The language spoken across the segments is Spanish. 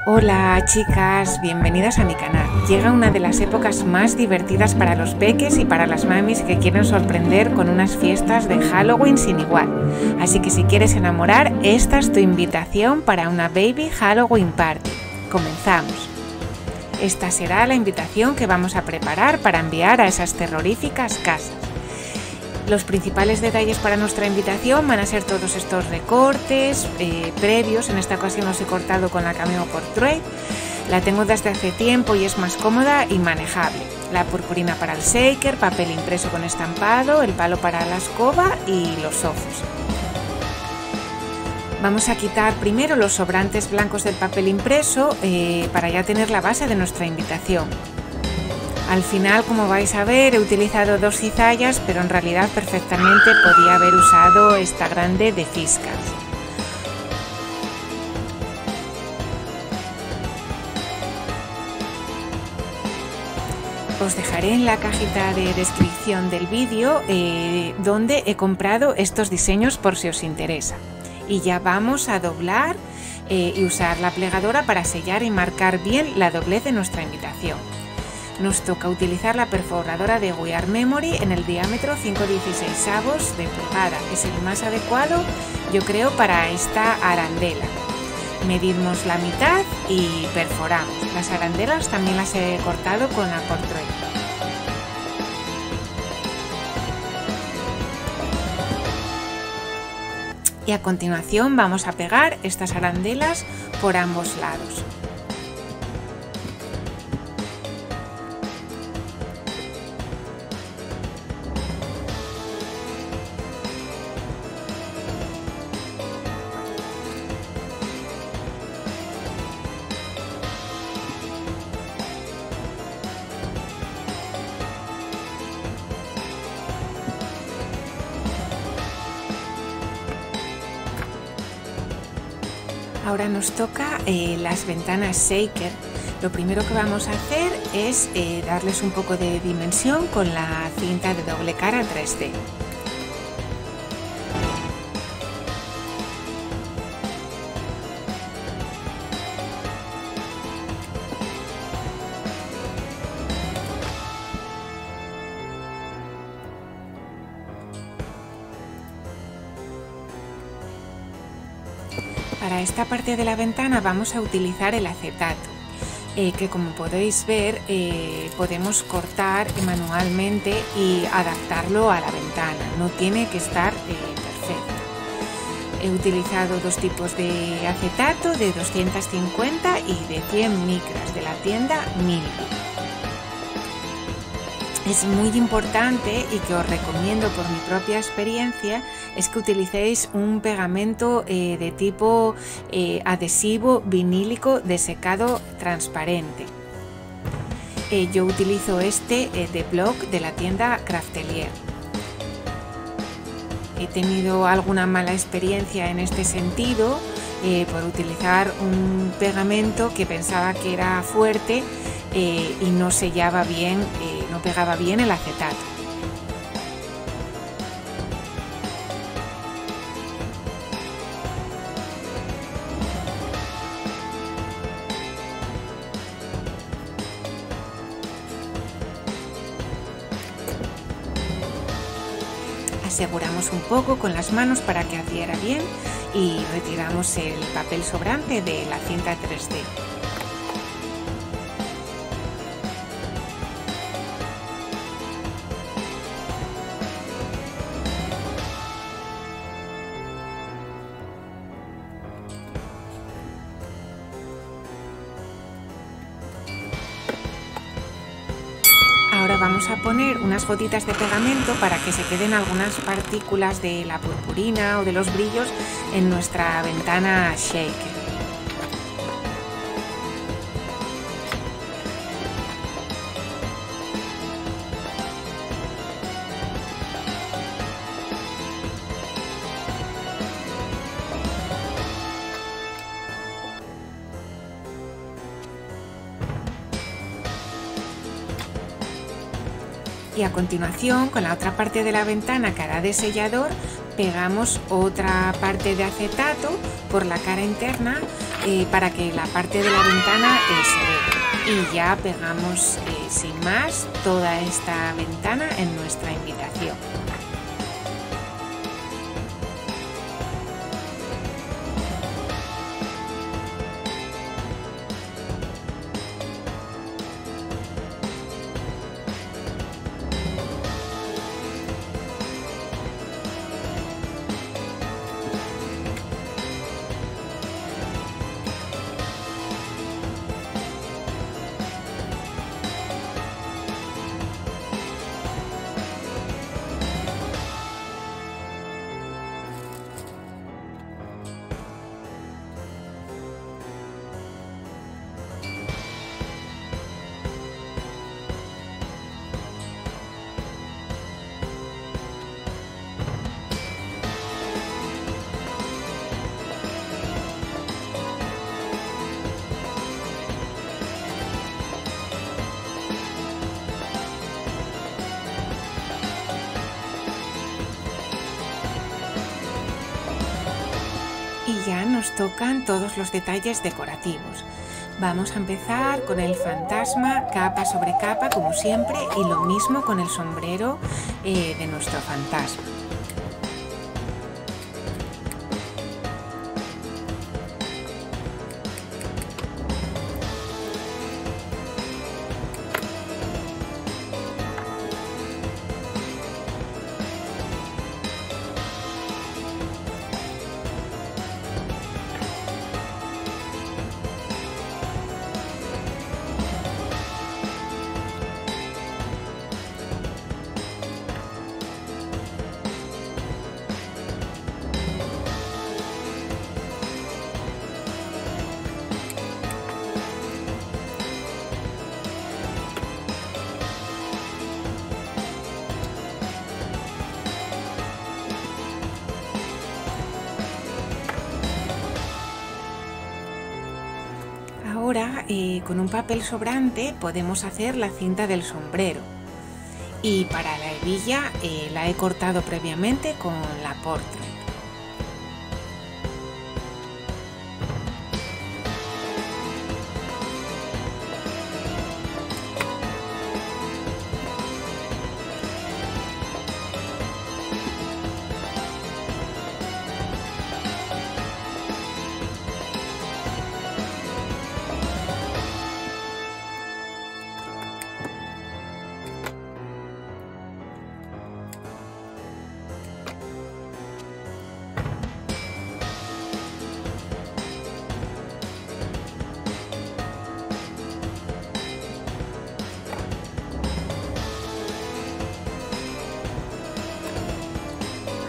Hola chicas, bienvenidas a mi canal. Llega una de las épocas más divertidas para los peques y para las mamis que quieren sorprender con unas fiestas de Halloween sin igual. Así que si quieres enamorar, esta es tu invitación para una Baby Halloween Party. Comenzamos. Esta será la invitación que vamos a preparar para enviar a esas terroríficas casas. Los principales detalles para nuestra invitación van a ser todos estos recortes previos. En esta ocasión los he cortado con la Cameo Portrait. La tengo desde hace tiempo y es más cómoda y manejable. La purpurina para el shaker, papel impreso con estampado, el palo para la escoba y los ojos. Vamos a quitar primero los sobrantes blancos del papel impreso para ya tener la base de nuestra invitación. Al final, como vais a ver, he utilizado dos cizallas, pero en realidad perfectamente podía haber usado esta grande de Fiskars. Os dejaré en la cajita de descripción del vídeo donde he comprado estos diseños por si os interesa. Y ya vamos a doblar y usar la plegadora para sellar y marcar bien la doblez de nuestra invitación. Nos toca utilizar la perforadora de We Are Memory en el diámetro 5/16 de pulgada. Es el más adecuado, yo creo, para esta arandela. Medimos la mitad y perforamos. Las arandelas también las he cortado con la Portrait. Y a continuación vamos a pegar estas arandelas por ambos lados. Ahora nos toca las ventanas shaker. Lo primero que vamos a hacer es darles un poco de dimensión con la cinta de doble cara 3D. Para esta parte de la ventana vamos a utilizar el acetato, que como podéis ver podemos cortar manualmente y adaptarlo a la ventana, no tiene que estar perfecto. He utilizado dos tipos de acetato, de 250 y de 100 micras de la tienda Milby. Es muy importante y que os recomiendo por mi propia experiencia es que utilicéis un pegamento de tipo adhesivo vinílico de secado transparente. Yo utilizo este de Block de la tienda Craftelier. He tenido alguna mala experiencia en este sentido por utilizar un pegamento que pensaba que era fuerte y no sellaba bien, no pegaba bien el acetato. Aseguramos un poco con las manos para que adhiera bien y retiramos el papel sobrante de la cinta 3D. Ahora vamos a poner unas gotitas de pegamento para que se queden algunas partículas de la purpurina o de los brillos en nuestra ventana shaker. Y a continuación, con la otra parte de la ventana que hará de sellador, pegamos otra parte de acetato por la cara interna para que la parte de la ventana se vea. Y ya pegamos sin más toda esta ventana en nuestra invitación. Y ya nos tocan todos los detalles decorativos. Vamos a empezar con el fantasma capa sobre capa como siempre y lo mismo con el sombrero de nuestro fantasma. Ahora con un papel sobrante podemos hacer la cinta del sombrero y para la hebilla la he cortado previamente con la Portrait.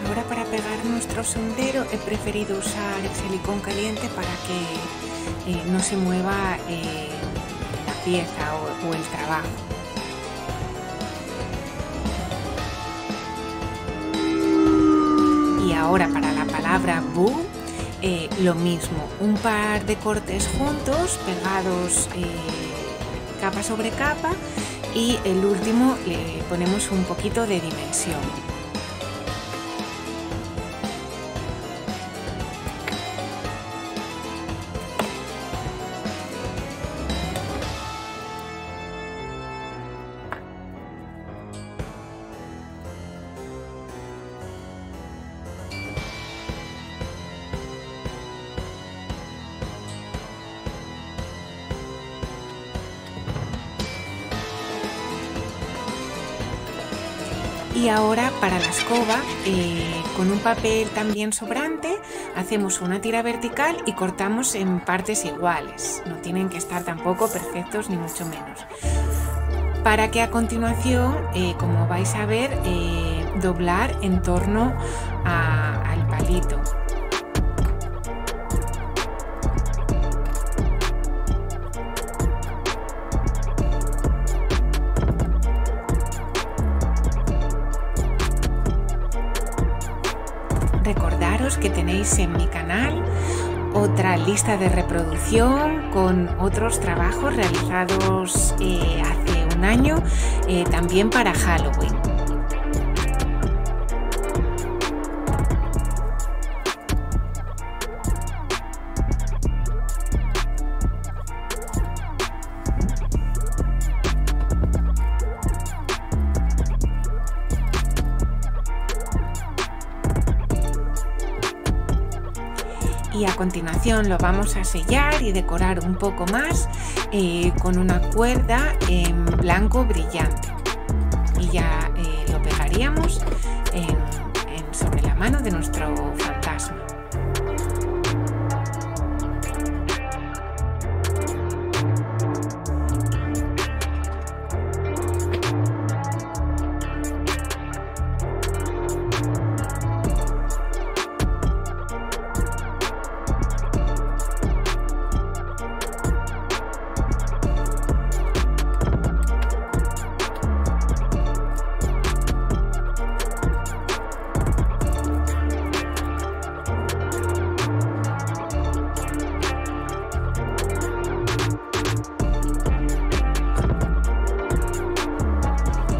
Ahora para pegar nuestro sombrero he preferido usar el silicón caliente para que no se mueva la pieza o el trabajo. Y ahora para la palabra Boo, lo mismo, un par de cortes juntos, pegados capa sobre capa y el último le ponemos un poquito de dimensión. Y ahora para la escoba, con un papel también sobrante, hacemos una tira vertical y cortamos en partes iguales. No tienen que estar tampoco perfectos ni mucho menos. Para que a continuación, como vais a ver, doblar en torno al palito. Recordaros que tenéis en mi canal otra lista de reproducción con otros trabajos realizados hace un año, también para Halloween. continuación lo vamos a sellar y decorar un poco más con una cuerda en blanco brillante. Y ya lo pegaríamos sobre la mano de nuestro fantasma.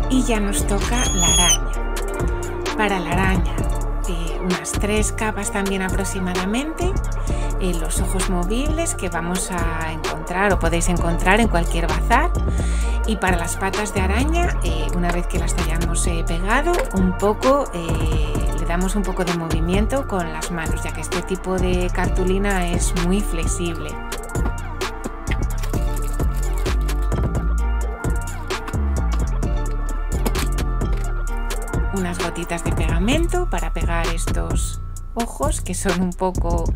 Y ya nos toca la araña. Para la araña, unas 3 capas también aproximadamente, los ojos movibles que vamos a encontrar o podéis encontrar en cualquier bazar. Y para las patas de araña, una vez que las hayamos pegado, le damos un poco de movimiento con las manos, ya que este tipo de cartulina es muy flexible. Unas gotitas de pegamento para pegar estos ojos que son un poco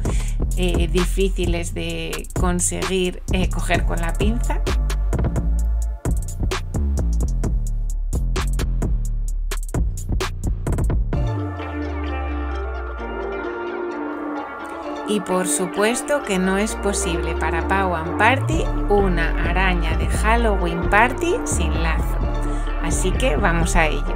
difíciles de conseguir coger con la pinza. Y por supuesto que no es posible para Pau and Party una araña de Halloween Party sin lazo. Así que vamos a ello.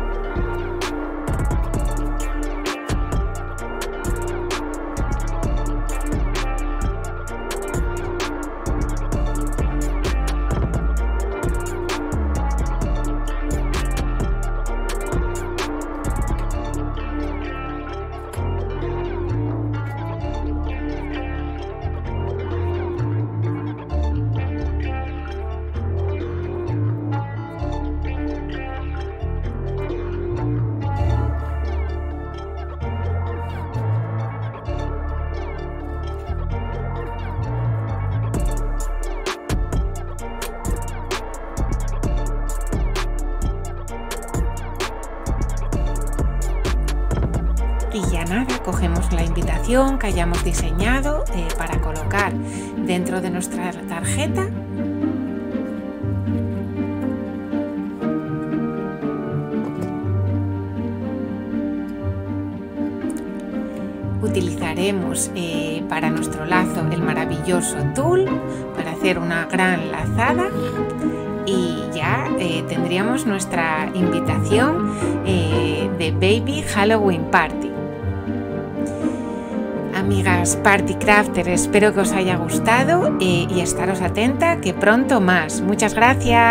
Y ya nada, cogemos la invitación que hayamos diseñado para colocar dentro de nuestra tarjeta. Utilizaremos para nuestro lazo el maravilloso tul para hacer una gran lazada. Y ya tendríamos nuestra invitación de Baby Halloween Party. Amigas Party Crafter, espero que os haya gustado y estaros atenta que pronto más. Muchas gracias.